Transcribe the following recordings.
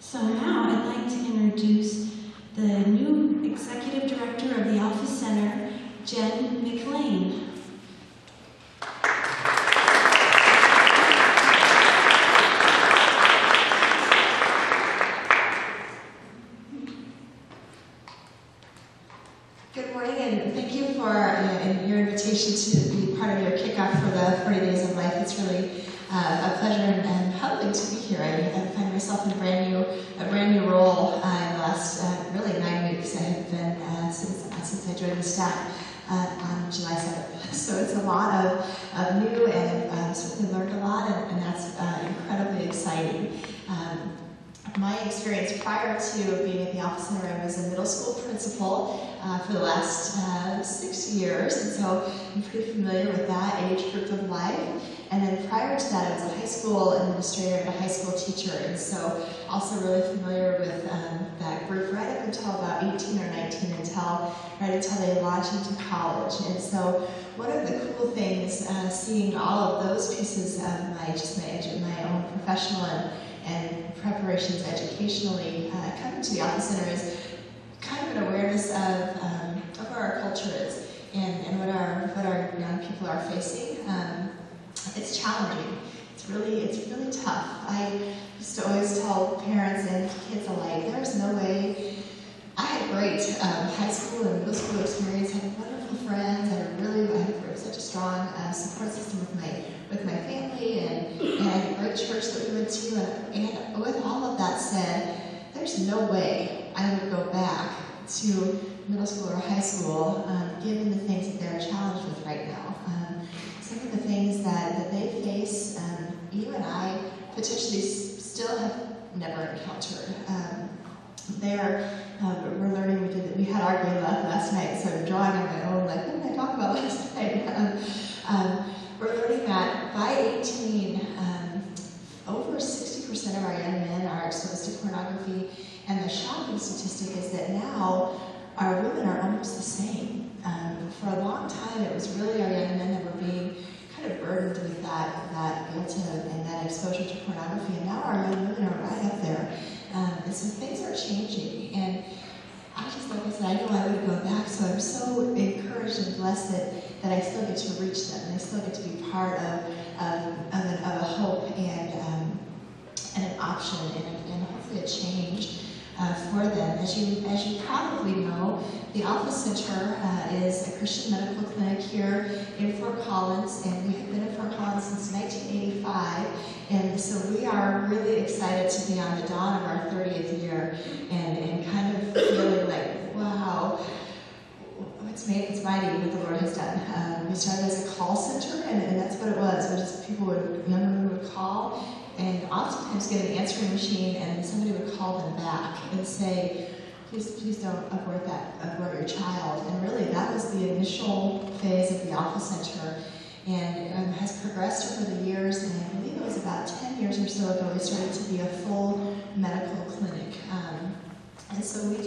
So now I'd like to introduce the new Executive Director of the Office Center, Jen McLain. Good morning, and thank you for your invitation to be part of your kickoff for the 40 Days of Life. It's really a pleasure and humbling to be here. I find myself in a brand new role in the last really 9 weeks. I have been since I joined the staff on July 7th. So it's a lot of new, and I've certainly learned a lot, and that's incredibly exciting. My experience prior to being at the Office Center, I was a middle school principal for the last 6 years, and so I'm pretty familiar with that age group of life. And then prior to that, I was a high school administrator and a high school teacher, and so also really familiar with that group right up until about 18 or 19, right until they launch into college. And so one of the cool things, seeing all of those pieces of my own professional and preparations educationally coming to the Office Center is kind of an awareness of where our culture is and what our young people are facing. It's challenging. It's really tough. I used to always tell parents and kids alike, there's no way. I had great high school and middle school experience. I had wonderful friends. I had such a strong support system with my family, and I had a great church that we went to. And with all of that said, there's no way I would go back to middle school or high school given the things that they're challenged with right now. Some of the things that they face, you and I potentially still have never encountered. We're learning, we had our game last night, so I'm drawing on my own, like, what did I talk about last night? We're learning that by 18, over 60% of our young men are exposed to pornography, and the shocking statistic is that now our women are almost the same. For a long time, it was really our young men that were being kind of burdened with that guilt and that exposure to pornography, and now our young women are right up there. And so things are changing, and I just, like I said, I know I would go back, so I'm so encouraged and blessed that I still get to reach them, and I still get to be part of a hope and an option and hopefully a change for them. As you probably know, the Office Center is a Christian medical clinic here in Fort Collins, and we have been in Fort Collins since 1985, and so we are really excited to be on the dawn of our 30th year and kind of feeling like, wow, it's mighty what the Lord has done. We started as a call center, and that's what it was. Young women would call, and oftentimes get an answering machine, and somebody would call them back and say, please don't abort your child. And really, that was the initial phase of the Office Center, and has progressed over the years. And I believe it was about 10 years or so ago we started to be a full medical clinic. And so we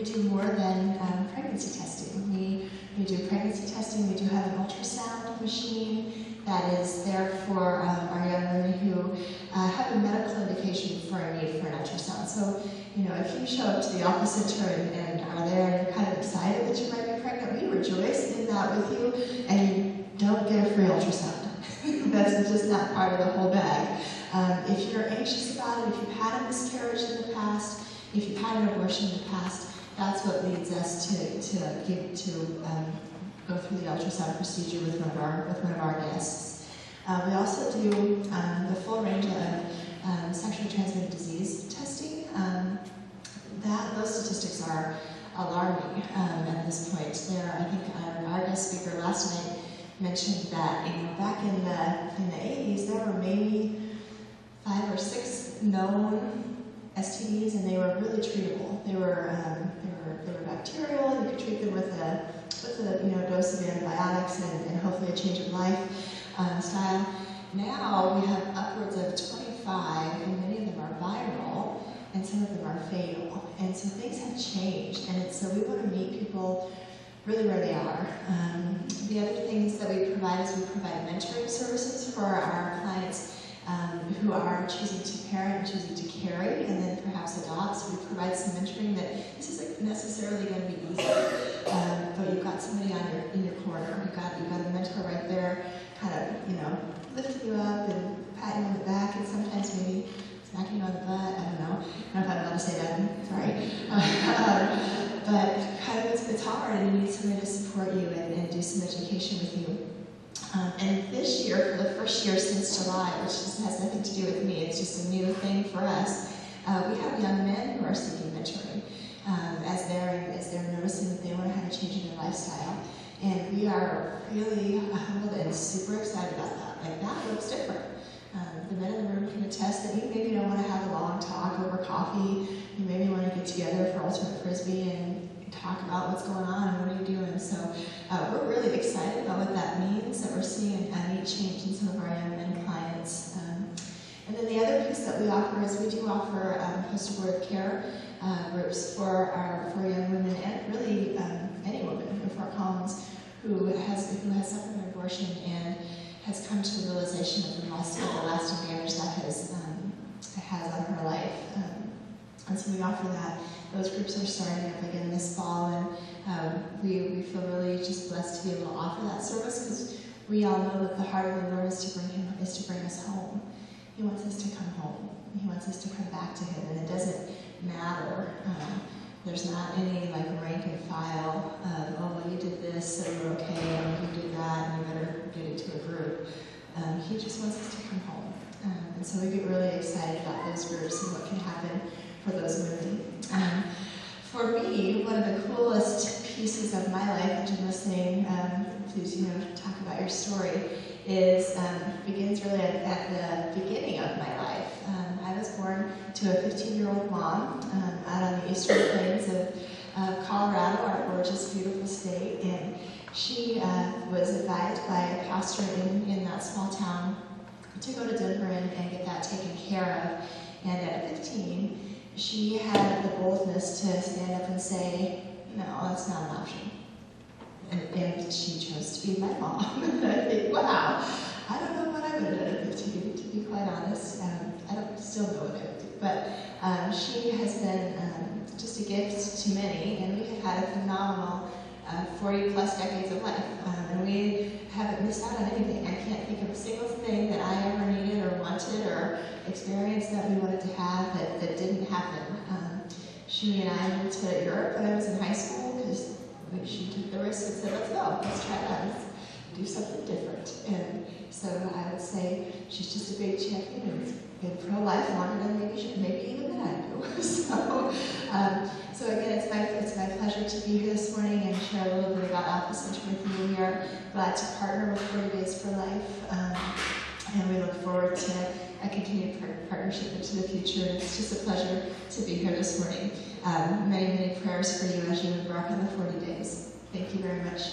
do more than pregnancy testing. We do pregnancy testing. We do have an ultrasound machine that is there for our young women who have a medical indication for a need for an ultrasound. So, if you show up to the Office Center and are there and you're kind of excited that you might be pregnant, we rejoice in that with you, and you don't get a free ultrasound. That's just not part of the whole bag. If you're anxious about it, if you've had a miscarriage in the past, if you've had an abortion in the past, that's what leads us to go through the ultrasound procedure with one of our guests. We also do the full range of sexually transmitted disease testing. Those statistics are alarming at this point. I think our guest speaker last night mentioned that back in the 80s there were maybe 5 or 6 known STDs, and they were really treatable. They were bacterial. You could treat them with a dose of antibiotics and hopefully a change of lifestyle. Now we have upwards of 25, and many of them are viral, and some of them are fatal. And so things have changed, and so we want to meet people really where they are. The other things that we provide is we provide mentoring services for our clients who are choosing to parent and choosing to carry, and then perhaps So we provide some mentoring that this isn't necessarily going to be easy, but you've got somebody in your corner. You've got a mentor right there, kind of lifting you up and patting you on the back, and sometimes maybe smacking you on the butt. I don't know if I'm allowed to say that. Sorry. But kind of it's hard, and you need somebody to support you and do some education with you. And this year, for the first year since July, which has nothing to do with me, it's just a new thing for us, we have young men who are seeking mentoring as they're noticing that they want to have a change in their lifestyle. And we are really humbled and super excited about that. Like, that looks different. The men in the room can attest that you maybe don't want to have a long talk over coffee. You maybe want to get together for Ultimate Frisbee and talk about what's going on and what are you doing. So we're really excited about what that means, that we're seeing a neat change in some of our young men clients. And then the other piece that we offer is we do offer post-abortive care groups for young women, and really any woman in Fort Collins who has suffered an abortion and has come to the realization of the lasting damage that has on her life. And so we offer that. Those groups are starting up again this fall, and we feel really just blessed to be able to offer that service, because we all know that the heart of the Lord is to bring us home. He wants us to come home. He wants us to come back to Him, and it doesn't matter. There's not any like rank and file of, oh, well, you did this, so you're okay, and you did that, and you better get into a group. He just wants us to come home. And so we get really excited about those groups and what can happen for those women. For me, one of the coolest pieces of my life, which I'm listening, please, talk about your story, begins really at the beginning of my life. I was born to a 15-year-old mom out on the eastern plains of Colorado, our gorgeous, beautiful state, and she was advised by a pastor in that small town to go to Denver and get that taken care of. And at 15, she had the boldness to stand up and say, no, that's not an option. And she chose to be my mom. And I think, wow, I don't know what I would have done at 15, to be quite honest. I don't still know what I would do. But she has been just a gift to many, and we have had a phenomenal 40-plus decades of life. And we haven't missed out on anything. I can't think of a single thing that I ever needed or wanted or experienced that we wanted to have that didn't happen. She and I moved to Europe when I was in high school because she took the risk and said, let's go, let's try that, let's do something different. And so I would say she's just a big champion and been pro-life longer than maybe even than I do. So again, it's my pleasure to be here this morning and share a little bit about Alpha Center with you. We are glad to partner with 40 Days for Life, and we look forward to a continued partnership into the future. It's just a pleasure to be here this morning. Many, many prayers for you as you embark on the 40 days. Thank you very much.